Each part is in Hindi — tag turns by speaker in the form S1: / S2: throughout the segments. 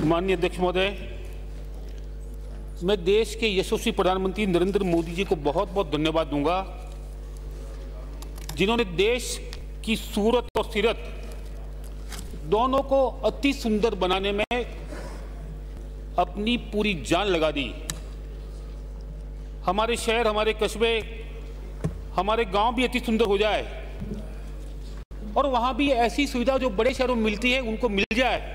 S1: माननीय अध्यक्ष महोदय, मैं देश के यशस्वी प्रधानमंत्री नरेंद्र मोदी जी को बहुत बहुत धन्यवाद दूंगा, जिन्होंने देश की सूरत और सीरत दोनों को अति सुंदर बनाने में अपनी पूरी जान लगा दी। हमारे शहर, हमारे कस्बे, हमारे गांव भी अति सुंदर हो जाए और वहां भी ऐसी सुविधा जो बड़े शहरों में मिलती है उनको मिल जाए।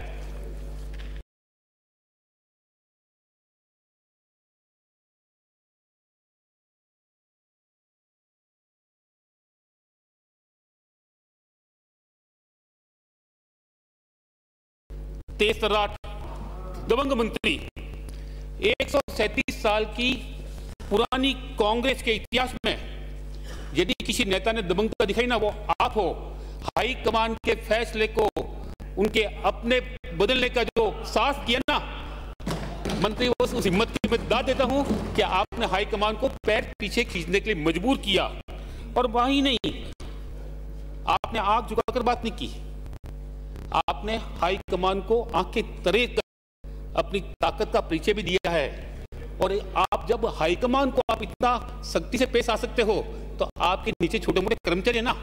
S1: तेज तर्राट दबंग मंत्री, 137 साल की पुरानी कांग्रेस के इतिहास में यदि किसी नेता ने दबंगता दिखाई ना, वो आप हो। हाई कमान के फैसले को उनके अपने बदलने का जो साहस किया ना मंत्री, उस हिम्मत की मैं दाद देता हूं कि आपने हाई कमान को पैर पीछे खींचने के लिए मजबूर किया। और वही नहीं, आपने आंख झुकाकर बात नहीं की, आपने हाई कमान को आंखें तरे कर अपनी ताकत का परिचय भी दिया है। और आप जब हाई कमान को आप इतना सख्ती से पेश आ सकते हो, तो आपके नीचे छोटे मोटे कर्मचारी है ना,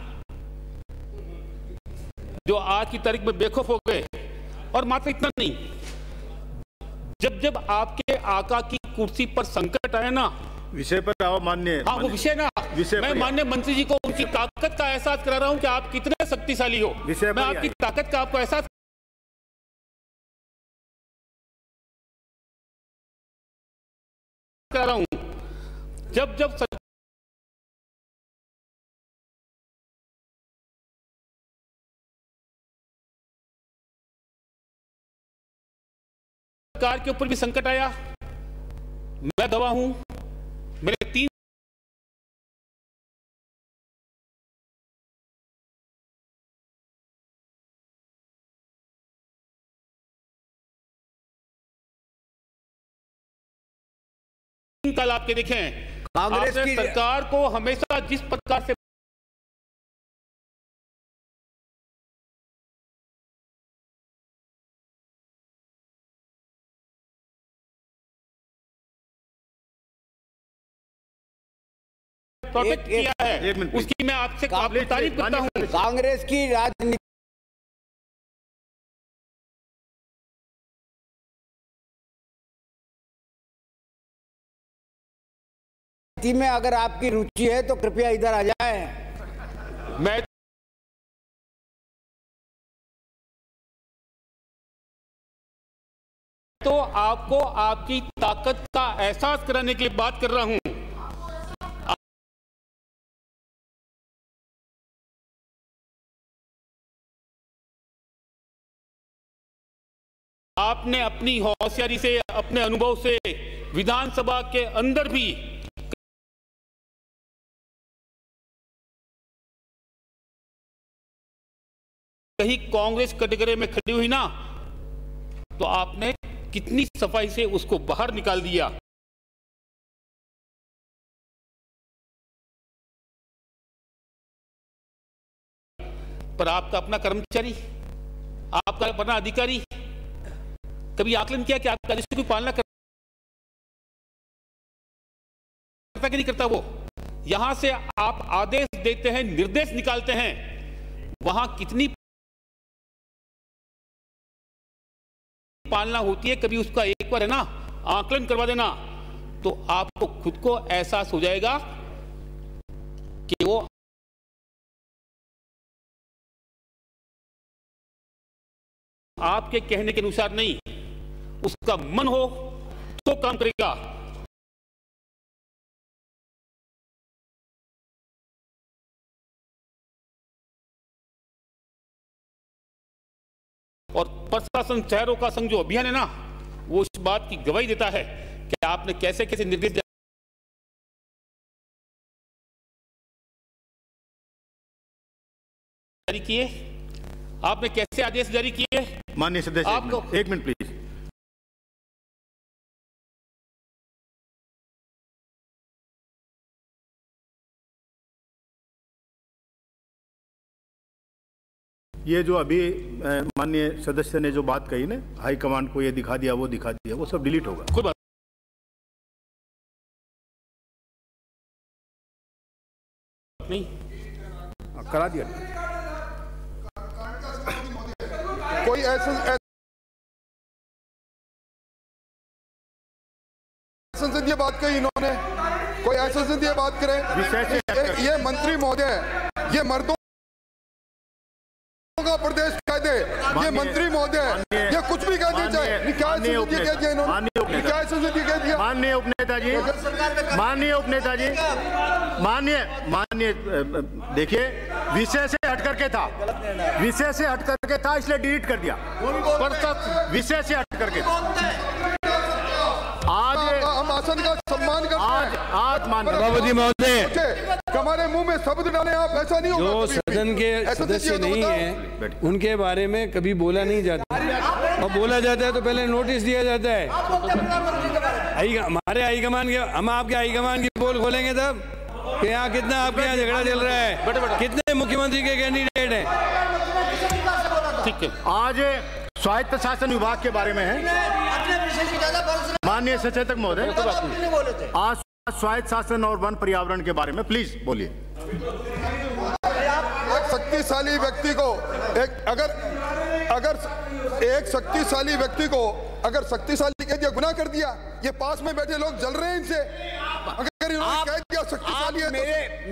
S1: जो आज की तारीख में बेखौफ हो गए। और मात्र इतना नहीं, जब जब आपके आका की कुर्सी पर संकट आया ना,
S2: विषय पर आओ माननीय।
S1: हाँ, वो विषय ना, मैं माननीय मंत्री जी को उनकी ताकत का एहसास करा रहा हूं कि आप कितने शक्तिशाली हो। मैं आपकी ताकत का आपको एहसास करा रहा हूं। जब जब सरकार के ऊपर भी संकट आया, मैं गवाह हूं, मेरे 3 साल आपके देखें। कांग्रेस की सरकार को हमेशा जिस प्रकार से प्रोटेक्ट किया है, उसकी मैं आपसे तारीफ करता हूं।
S3: कांग्रेस की राजनीति में अगर आपकी रुचि है तो कृपया इधर आ जाएं।
S1: मैं तो आपको आपकी ताकत का एहसास कराने के लिए बात कर रहा हूं। आपने अपनी होशियारी से, अपने अनुभव से विधानसभा के अंदर भी कहीं कांग्रेस कटघरे में खड़ी हुई ना, तो आपने कितनी सफाई से उसको बाहर निकाल दिया। पर आपका अपना कर्मचारी, आपका अपना अधिकारी कभी आकलन किया कि आपका आदेश की पालना करता कि नहीं करता? वो यहां से आप आदेश देते हैं, निर्देश निकालते हैं, वहां कितनी पालना होती है, कभी उसका एक बार है ना आकलन करवा देना, तो आपको खुद को एहसास हो जाएगा कि वो आपके कहने के अनुसार नहीं, उसका मन हो तो काम करेगा। और प्रशासन शहरों का संघ जो अभियान है ना, वो इस बात की गवाही देता है कि आपने कैसे कैसे निर्देश जारी किए, आपने कैसे आदेश जारी किए।
S2: माननीय सदस्य, आपको 1 मिनट प्लीज। ये जो अभी माननीय सदस्य ने जो बात कही ना, हाई कमांड को ये दिखा दिया, वो दिखा दिया, वो सब डिलीट होगा।
S1: कोई बात नहीं,
S2: करा दिया।
S4: कोई ऐसा संसदीय बात कही इन्होंने, कोई ऐसा संसदीय बात करे। ये मंत्री महोदय, ये मर्दों का प्रदेश कह दे, ये मंत्री महोदय, ये कुछ भी कह दे, चाहे क्या संसदीय कह दिया इन्होंने, क्या संसदीय कह दिया।
S2: माननीय उपनेता जी, माननीय उपनेता जी, माननीय देखिए, विषय से हट करके था, विषय से हट करके था, इसलिए डिलीट कर दिया। विषय से हट करके आज
S4: हम आसन का सम्मान करते हैं।
S2: आज माननीय
S5: सभापति महोदय,
S4: हमारे मुंह में शब्द डाले आप, ऐसा नहीं होगा।
S5: जो सदन के सदस्य नहीं है उनके बारे में कभी बोला नहीं जाता, और बोला जाता है तो पहले नोटिस दिया जाता है। हमारे हाईकमान के, हम आपके हाईकमान की पोल खोलेंगे तब कि यहाँ कितना आपके यहाँ झगड़ा चल रहा है, कितने मुख्यमंत्री के कैंडिडेट हैं।
S1: ठीक है,
S2: आज स्वायत्त शासन विभाग के बारे में है। माननीय सचेतक महोदय, आज स्वायत्त शासन और वन पर्यावरण के बारे में प्लीज बोलिए।
S4: एक शक्तिशाली व्यक्ति को अगर एक शक्तिशाली व्यक्ति को अगर शक्तिशाली कह दिया, गुनाह कर दिया, ये पास में बैठे लोग जल रहे हैं इनसे। अगर इन्होंने कह दिया शक्तिशाली है,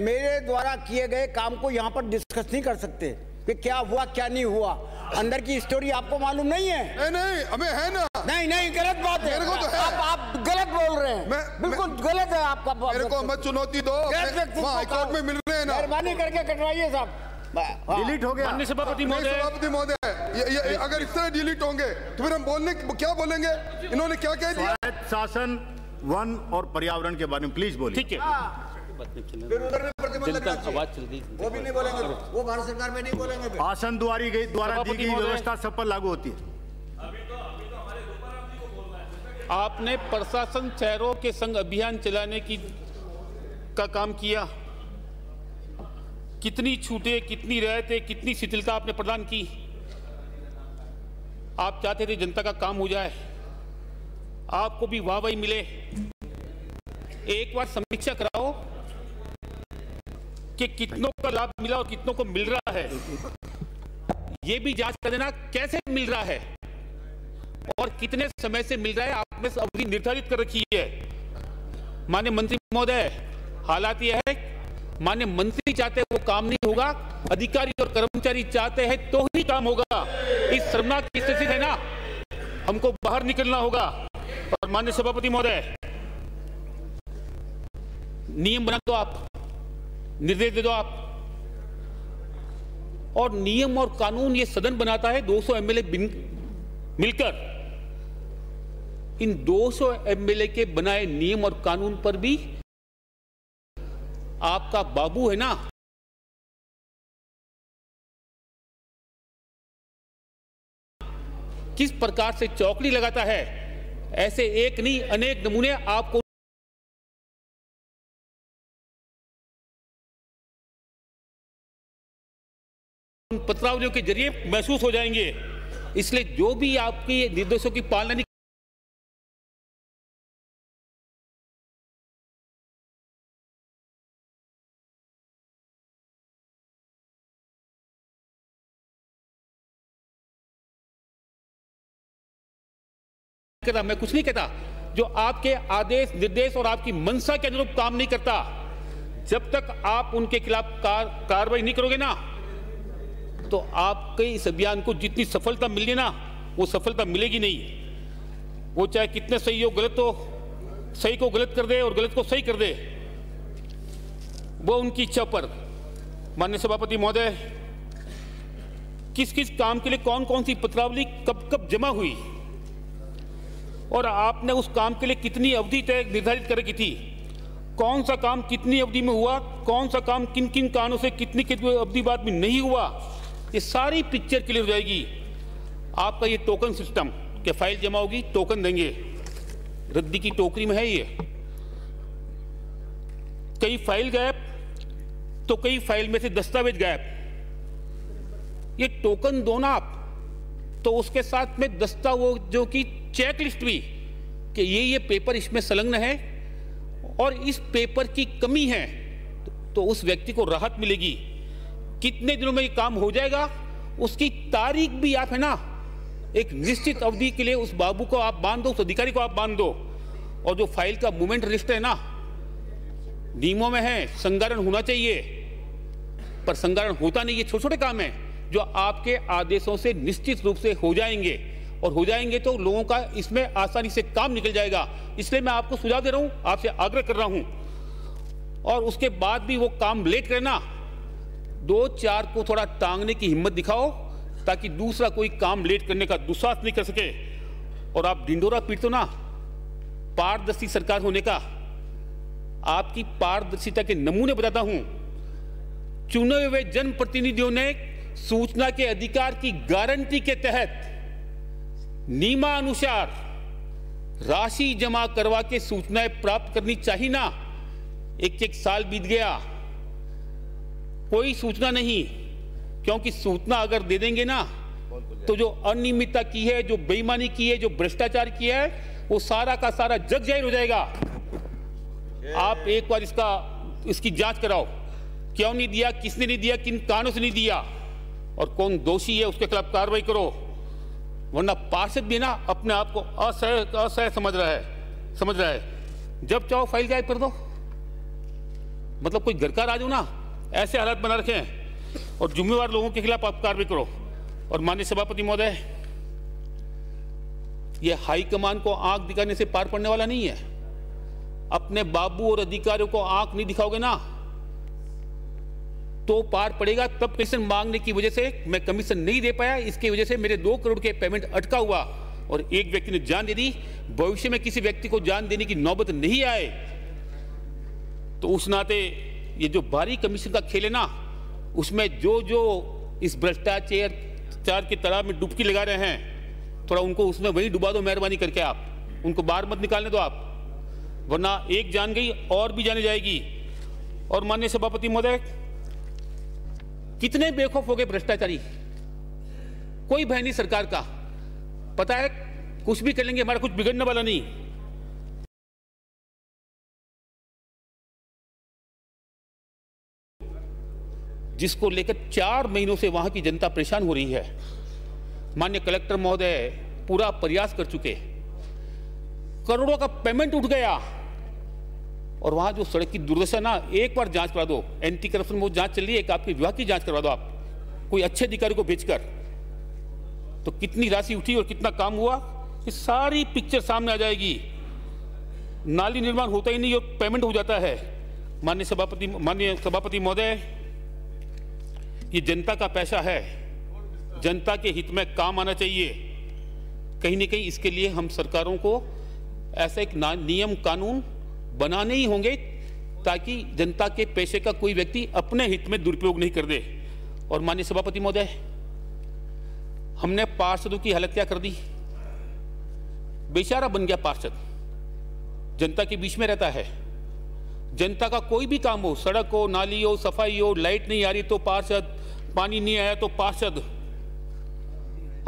S3: मेरे द्वारा किए गए काम को यहाँ पर डिस्कस नहीं कर सकते कि क्या हुआ क्या नहीं हुआ। अंदर की स्टोरी आपको मालूम नहीं है।
S4: नहीं हमें है ना।
S3: नहीं गलत बात है,
S4: मेरे को तो है।
S3: आप गलत बोल रहे हैं, बिल्कुल गलत है आपका।
S4: मेरे को मत चुनौती दो, हाईकोर्ट में मिल रहे हैं ना।
S3: मेहरबानी करके कटवाइए साहब।
S2: डिलीट हो गया।
S1: माननीय सभापति महोदय,
S4: सभापति महोदय, ये अगर इस तरह डिलीट होंगे तो फिर हम बोलने क्या बोलेंगे। इन्होंने क्या कह दिया।
S2: स्वायत्त शासन, वन और पर्यावरण के बारे में प्लीज बोलिए।
S1: ठीक है, जनता आवाज चल गई,
S3: वो भी नहीं बोलेंगे, वो भारत सरकार में नहीं बोलेंगे।
S2: आसन द्वारा दी गई व्यवस्था सब पर लागू होती है।
S1: आपने प्रशासन शहरों के संग अभियान चलाने का काम किया। कितनी छूटें, कितनी रियायतें, कितनी शिथिलता आपने प्रदान की। आप चाहते थे जनता का काम हो जाए, आपको भी वाहवाही मिले। एक बार समीक्षा कराओ कि कितनों का लाभ मिला और कितनों को मिल रहा है। यह भी जांच कर देना कैसे मिल रहा है और कितने समय से मिल रहा है। आपने अवधि निर्धारित कर रखी है। माननीय मंत्री महोदय, हालात यह है, माननीय मंत्री चाहते हैं वो काम नहीं होगा, अधिकारी और कर्मचारी चाहते हैं तो ही काम होगा। इस शर्मनाक स्थिति है ना, हमको बाहर निकलना होगा। और माननीय सभापति महोदय, नियम बना दो आप, निर्देश दे दो आप। और नियम और कानून ये सदन बनाता है 200 एमएलए मिलकर। इन 200 एमएलए के बनाए नियम और कानून पर भी आपका बाबू है ना, किस प्रकार से चौकड़ी लगाता है। ऐसे एक नहीं अनेक नमूने आपको पत्रावलियों के जरिए महसूस हो जाएंगे। इसलिए जो भी आपके निर्देशों की पालना नहीं करता, मैं कुछ नहीं कहता, जो आपके आदेश निर्देश और आपकी मंशा के अनुरूप काम नहीं करता, जब तक आप उनके खिलाफ कार्रवाई नहीं करोगे ना, तो आपके इस अभियान को जितनी सफलता मिलनी ना, वो सफलता मिलेगी नहीं। वो चाहे कितने सही हो, गलत हो, सही को गलत कर दे और गलत को सही कर दे, वो उनकी इच्छा पर। माननीय सभापति महोदय, किस किस काम के लिए कौन कौन सी पत्रावली कब कब जमा हुई और आपने उस काम के लिए कितनी अवधि तय निर्धारित कर रखी थी, कौन सा काम कितनी अवधि में हुआ, कौन सा काम किन किन कारणों से कितनी अवधि बाद में नहीं हुआ, ये सारी पिक्चर क्लियर हो जाएगी। आपका ये टोकन सिस्टम के फाइल जमा होगी, टोकन देंगे, रद्दी की टोकरी में है ये। कई फाइल गायब तो कई फाइल में से दस्तावेज गायब। ये टोकन दो ना आप, तो उसके साथ में दस्तावेजों की चेकलिस्ट भी कि ये पेपर इसमें संलग्न है और इस पेपर की कमी है, तो उस व्यक्ति को राहत मिलेगी। कितने दिनों में ये काम हो जाएगा उसकी तारीख भी आप है ना एक निश्चित अवधि के लिए उस बाबू को आप बांध दो, उस अधिकारी को आप बांध दो। और जो फाइल का मूवमेंट रजिस्टर है ना, नियमों में है संगारण होना चाहिए, पर संगारण होता नहीं। ये छोटे छोटे काम है जो आपके आदेशों से निश्चित रूप से हो जाएंगे, और हो जाएंगे तो लोगों का इसमें आसानी से काम निकल जाएगा। इसलिए मैं आपको सुझाव दे रहा हूं, आपसे आग्रह कर रहा हूं। और उसके बाद भी वो काम लेट करना, 2-4 को थोड़ा टांगने की हिम्मत दिखाओ ताकि दूसरा कोई काम लेट करने का दुस्साहस नहीं कर सके। और आप ढिंढोरा पीटते हो ना पारदर्शी सरकार होने का, आपकी पारदर्शिता के नमूने बताता हूं। चुने हुए जनप्रतिनिधियों ने सूचना के अधिकार की गारंटी के तहत नियमानुसार राशि जमा करवा के सूचनाएं प्राप्त करनी चाहिए ना। एक साल बीत गया, कोई सूचना नहीं, क्योंकि सूचना अगर दे देंगे ना तो जो अनियमितता की है, जो बेईमानी की है, जो भ्रष्टाचार किया है, वो सारा का सारा जग जाहिर हो जाएगा। आप एक बार इसकी जांच कराओ, क्यों नहीं दिया, किसने नहीं दिया, किन कारणों से नहीं दिया, और कौन दोषी है उसके खिलाफ कार्रवाई करो। वरना पार्षद भी ना अपने आप को असह्य समझ रहा है। जब चाहो फाइल गायब कर दो, मतलब कोई घर का राज हो ना, ऐसे हालात बना रखे हैं। और जिम्मेवार लोगों के खिलाफ आप कार्रवाई करो। और माननीय सभापति महोदय, ये हाईकमान को आंख दिखाने से पार पड़ने वाला नहीं है। अपने बाबू और अधिकारियों को आंख नहीं दिखाओगे ना तो पार पड़ेगा। तब कमीशन मांगने की वजह से मैं कमीशन नहीं दे पाया, इसकी वजह से मेरे 2 करोड़ के पेमेंट अटका हुआ और एक व्यक्ति ने जान दे दी। भविष्य में किसी व्यक्ति को जान देने की नौबत नहीं आए तो उस नाते ये जो भारी कमीशन का खेल है ना, उसमें जो इस भ्रष्टाचार के तालाब में डुबकी लगा रहे हैं, थोड़ा उनको उसमें वही डुबा दो मेहरबानी करके। आप उनको बाहर मत निकालने दो आप, वरना एक जान गई और भी जाने जाएगी। और माननीय सभापति महोदय, कितने बेखौफ हो गए भ्रष्टाचारी, कोई भय नहीं सरकार का। पता है कुछ भी कर लेंगे, हमारा कुछ बिगड़ने वाला नहीं। जिसको लेकर 4 महीनों से वहां की जनता परेशान हो रही है। माननीय कलेक्टर महोदय पूरा प्रयास कर चुके, करोड़ों का पेमेंट उठ गया। और वहां जो सड़क की दुर्दशा ना, एक बार जांच करा दो, एंटी करप्शन वो जांच चल रही है, एक आपके विभाग की जांच करवा दो आप, कोई अच्छे अधिकारी को भेजकर, तो कितनी राशि उठी और कितना काम हुआ, ये सारी पिक्चर सामने आ जाएगी। नाली निर्माण होता ही नहीं और पेमेंट हो जाता है। माननीय सभापति महोदय, ये जनता का पैसा है, जनता के हित में काम आना चाहिए। कहीं न कहीं इसके लिए हम सरकारों को ऐसा एक नियम कानून बनाने ही होंगे ताकि जनता के पैसे का कोई व्यक्ति अपने हित में दुरुपयोग नहीं कर दे। और माननीय सभापति महोदय, हमने पार्षदों की हालत क्या कर दी, बेचारा बन गया पार्षद, जनता के बीच में रहता है। जनता का कोई भी काम हो, सड़क हो, नाली हो, सफाई हो, लाइट नहीं आ रही तो पार्षद, पानी नहीं आया तो पार्षद।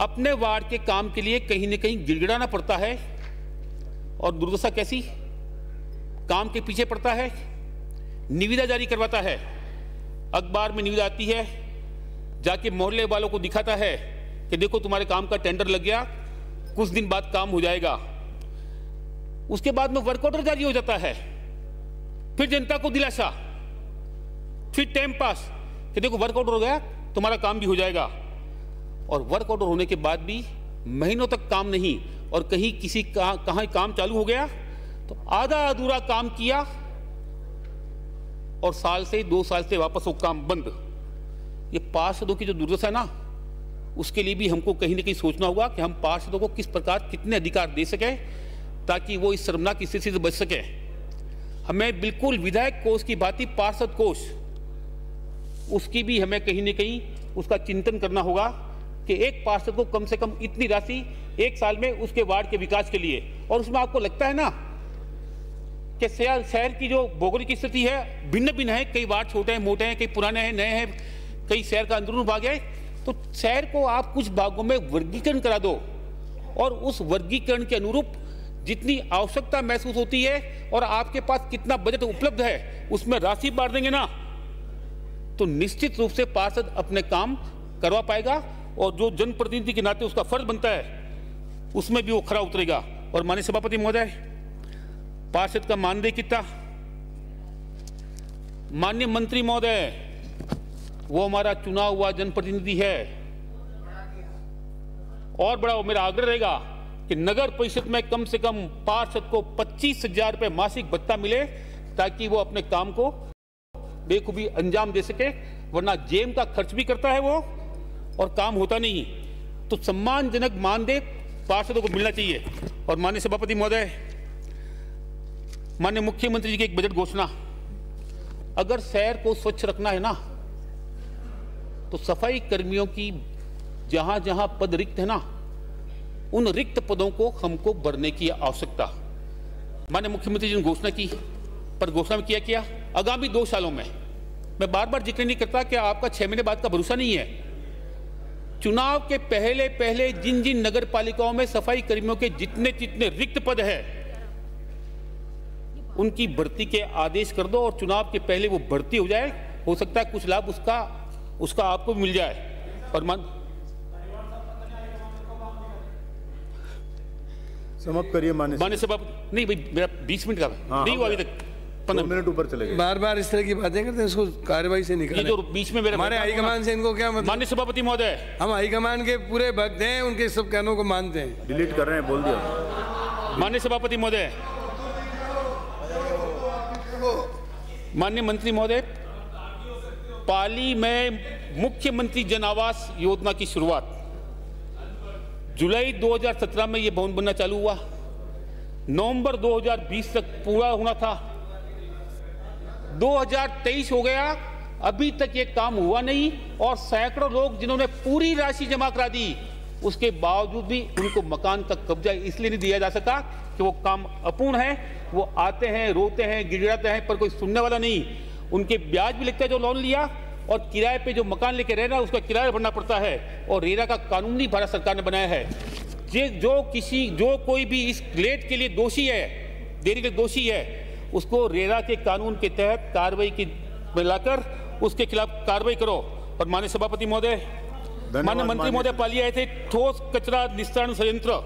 S1: अपने वार्ड के काम के लिए कहीं न कहीं गिड़गिड़ाना पड़ता है। और दुर्दशा कैसी, काम के पीछे पड़ता है, निविदा जारी करवाता है, अखबार में निविदा आती है, जाके मोहल्ले वालों को दिखाता है कि देखो तुम्हारे काम का टेंडर लग गया, कुछ दिन बाद काम हो जाएगा। उसके बाद में वर्क ऑर्डर जारी हो जाता है, फिर जनता को दिलासा, फिर टाइम पास कि देखो वर्क ऑर्डर हो गया, तुम्हारा काम भी हो जाएगा। और वर्क ऑर्डर होने के बाद भी महीनों तक काम नहीं, और कहीं किसी कहां काम चालू हो गया तो आधा अधूरा काम किया और 2 साल से वापस वो काम बंद। ये पार्षदों की जो दुर्दशा है ना, उसके लिए भी हमको कहीं ना कहीं सोचना होगा कि हम पार्षदों को किस प्रकार कितने अधिकार दे सके ताकि वो इस शर्मनाक स्थिति से बच सके। हमें बिल्कुल विधायक कोष की भांति पार्षद कोष, उसकी भी हमें कहीं ना कहीं उसका चिंतन करना होगा कि एक पार्षद को कम से कम इतनी राशि 1 साल में उसके वार्ड के विकास के लिए। और उसमें आपको लगता है ना कि शहर की जो भौगोलिक स्थिति है भिन्न भिन्न है, कई वार्ड छोटे हैं, मोटे हैं, कई पुराने हैं, नए हैं, कई शहर का अंदरूनी भाग है, तो शहर को आप कुछ भागों में वर्गीकरण करा दो और उस वर्गीकरण के अनुरूप जितनी आवश्यकता महसूस होती है और आपके पास कितना बजट उपलब्ध है उसमें राशि बांट देंगे ना, तो निश्चित रूप से पार्षद अपने काम करवा पाएगा और जो जनप्रतिनिधि के नाते उसका फर्ज बनता है उसमें भी वो खरा उतरेगा। और माननीय सभापति महोदय, पार्षद का मानदेय कितना? माननीय मंत्री महोदय, वो हमारा चुना हुआ जनप्रतिनिधि है और बड़ा मेरा आग्रह रहेगा कि नगर परिषद में कम से कम पार्षद को 25,000 रुपए मासिक भत्ता मिले ताकि वो अपने काम को बेखूबी अंजाम दे सके, वरना जेम का खर्च भी करता है वो और काम होता नहीं। तो सम्मानजनक मानदेय पार्षदों को मिलना चाहिए। और माननीय सभापति महोदय, माननीय मुख्यमंत्री जी की एक बजट घोषणा, अगर शहर को स्वच्छ रखना है ना तो सफाई कर्मियों की जहां जहां पद रिक्त है ना, उन रिक्त पदों को हमको भरने की आवश्यकता। माननीय मुख्यमंत्री जी ने घोषणा की, पर घोषणा में क्या आगामी 2 सालों में, मैं बार बार जिक्र नहीं करता कि आपका 6 महीने बाद का भरोसा नहीं है। चुनाव के पहले जिन जिन नगर पालिकाओं में सफाई कर्मियों के जितने रिक्त पद है उनकी भर्ती के आदेश कर दो और चुनाव के पहले वो भर्ती हो जाए। हो सकता है कुछ लाभ उसका आपको भी मिल जाए। और
S2: समाप्त करिए
S1: माननीय सभापति। नहीं भाई, मेरा 20 मिनट का नहीं हुआ अभी तक, 15 मिनट
S2: ऊपर चले गए।
S5: बार बार इस तरह की बातें करते हैं, इसको कार्यवाही से निकालें।
S1: ये जो बीच में मेरे
S5: हमारे हाईकमान से इनको क्या मतलब?
S1: माननीय सभापति महोदय,
S5: हम हाईकमान के पूरे भक्त हैं, उनके सब कहनों को मानते हैं।
S2: डिलीट कर रहे हैं, बोल दिया।
S1: माननीय सभापति महोदय, माननीय मंत्री महोदय, पाली में मुख्यमंत्री जन आवास योजना की शुरुआत जुलाई 2017 में यह भवन बनना चालू हुआ, नवंबर 2020 तक पूरा होना था, 2023 हो गया, अभी तक ये काम हुआ नहीं और सैकड़ों लोग जिन्होंने पूरी राशि जमा करा दी उसके बावजूद भी उनको मकान का कब्जा इसलिए नहीं दिया जा सका कि वो काम अपूर्ण है। वो आते हैं, रोते हैं, गिड़गिड़ाते हैं, पर कोई सुनने वाला नहीं। उनके ब्याज भी लगता है जो लोन लिया, और किराए पे जो मकान लेके रह रहा है उसका किराया भरना पड़ता है। और रेरा का कानून भी भारत सरकार ने बनाया है। जो कोई भी इस लेट के लिए दोषी है, देरी के दोषी है, उसको रेरा के कानून के तहत कार्रवाई की मिलाकर उसके खिलाफ कार्रवाई करो। और माननीय सभापति महोदय, माननीय मंत्री महोदय पाली आए थे ठोस कचरा निस्तारण संयंत्र,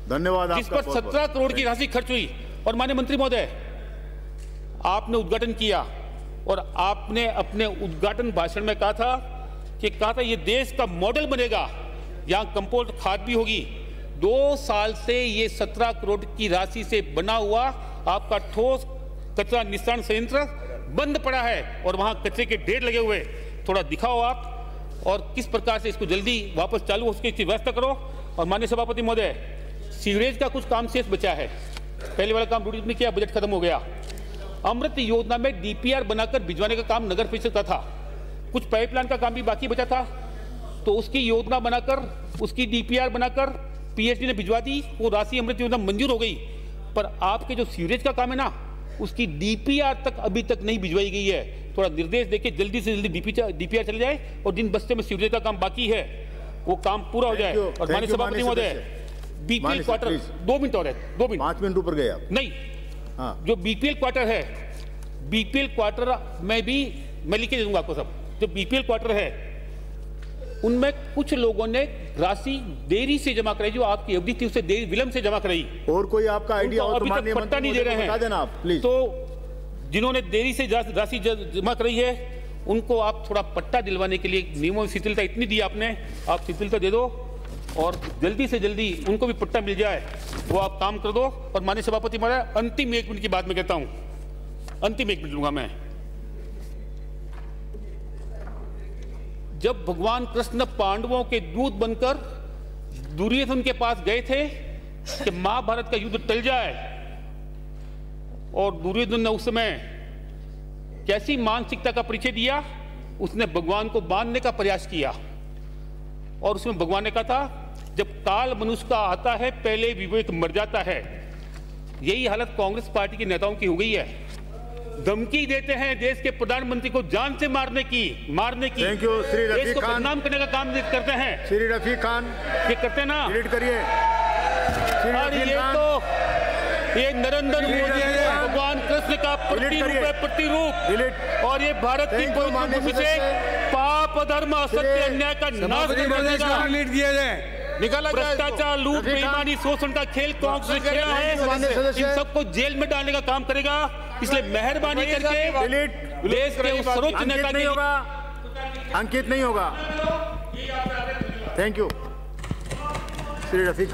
S2: धन्यवाद,
S1: जिस पर 17 करोड़ की राशि खर्च हुई। और माननीय मंत्री महोदय, आपने उद्घाटन किया और आपने अपने उद्घाटन भाषण में कहा था ये देश का मॉडल बनेगा, यहां कंपोस्ट खाद भी होगी। 2 साल से ये 17 करोड़ की राशि से बना हुआ आपका ठोस कचरा निस्तारण संयंत्र बंद पड़ा है और वहां कचरे के ढेर लगे हुए। थोड़ा दिखाओ आप और किस प्रकार से इसको जल्दी वापस चालू हो सके इसकी व्यवस्था करो। और माननीय सभापति महोदय, सीवरेज का कुछ काम शेष बचा है, पहले वाला काम ड्यूटी ने किया, बजट खत्म हो गया। अमृत योजना में डीपीआर बनाकर भिजवाने का काम नगर परिषद का था, कुछ पाइपलाइन का काम भी बाकी बचा था, तो उसकी योजना बनाकर उसकी डीपीआर बनाकर पीएचडी ने भिजवा दी, वो राशि अमृत योजना मंजूर हो गई। पर आपके जो सीवरेज का काम है ना, उसकी डीपीआर तक अभी तक नहीं भिजवाई गई है। थोड़ा निर्देश देके जल्दी से जल्दी डीपीआर चले जाए और जिन बस्ते में सीवरेज का काम बाकी है वो काम पूरा हो जाए। और माननीय सभापति महोदय, बीपीएल क्वार्टर 2 मिनट और है, 2 मिनट,
S2: 5 मिनट ऊपर गए आप।
S1: नहीं, जो बीपीएल क्वार्टर है, बीपीएल क्वार्टर में भी मैं लिख के दूंगा आपको सब। जो बीपीएल क्वार्टर है उनमें कुछ लोगों ने राशि देरी से जमा कराई, जो आपकी अवधि थी उससे देरी विलंब से जमा कराई।
S2: और कोई आपका आइडिया हो तो
S1: अभी तक पट्टा नहीं दे रहे हैं, बता देना आप प्लीज। तो जिन्होंने देरी से राशि जमा कराई है उनको आप थोड़ा पट्टा दिलवाने के लिए नियमों में शिथिलता इतनी दी आपने, आप शिथिलता दे दो और जल्दी से जल्दी उनको भी पट्टा मिल जाए, वो आप काम कर दो। और माननीय सभापति महोदय, अंतिम 1 मिनट की बात मैं कहता हूं, अंतिम 1 मिनट लूंगा मैं। जब भगवान कृष्ण पांडवों के दूत बनकर दुर्योधन के पास गए थे कि महाभारत का युद्ध टल जाए, और दुर्योधन ने उस समय कैसी मानसिकता का परिचय दिया, उसने भगवान को बांधने का प्रयास किया और उसमें भगवान ने कहा था जब काल मनुष्य का आता है पहले विवेक मर जाता है। यही हालत कांग्रेस पार्टी के नेताओं की हो गई है। धमकी देते हैं देश के प्रधानमंत्री को जान से मारने की
S2: थैंक यू श्री
S1: देश
S2: रफीक
S1: को
S2: खान।
S1: बदनाम करने का काम करते हैं।
S2: श्री रफीक खान
S1: ये करते हैं ना।
S2: डिलीट करिए। श्री
S1: और
S2: रफीक
S1: ये
S2: खान
S1: तो ये नरेंद्र मोदी भगवान कृष्ण का प्रतिरूप और ये भारत की भूमि से पाप अधर्म असत्य अन्याय का नाश
S5: डिलीट किया जाए।
S1: निकाला भ्रष्टाचार लूट बेईमानी शोषण का खेल कांग्रेस ने खेला है। इन सबको जेल में डालने का काम करेगा। इसलिए मेहरबानी करके देश के सर्वोच्च नेता
S2: नहीं होगा, अंकित नहीं होगा। Thank you Shri Rafiq.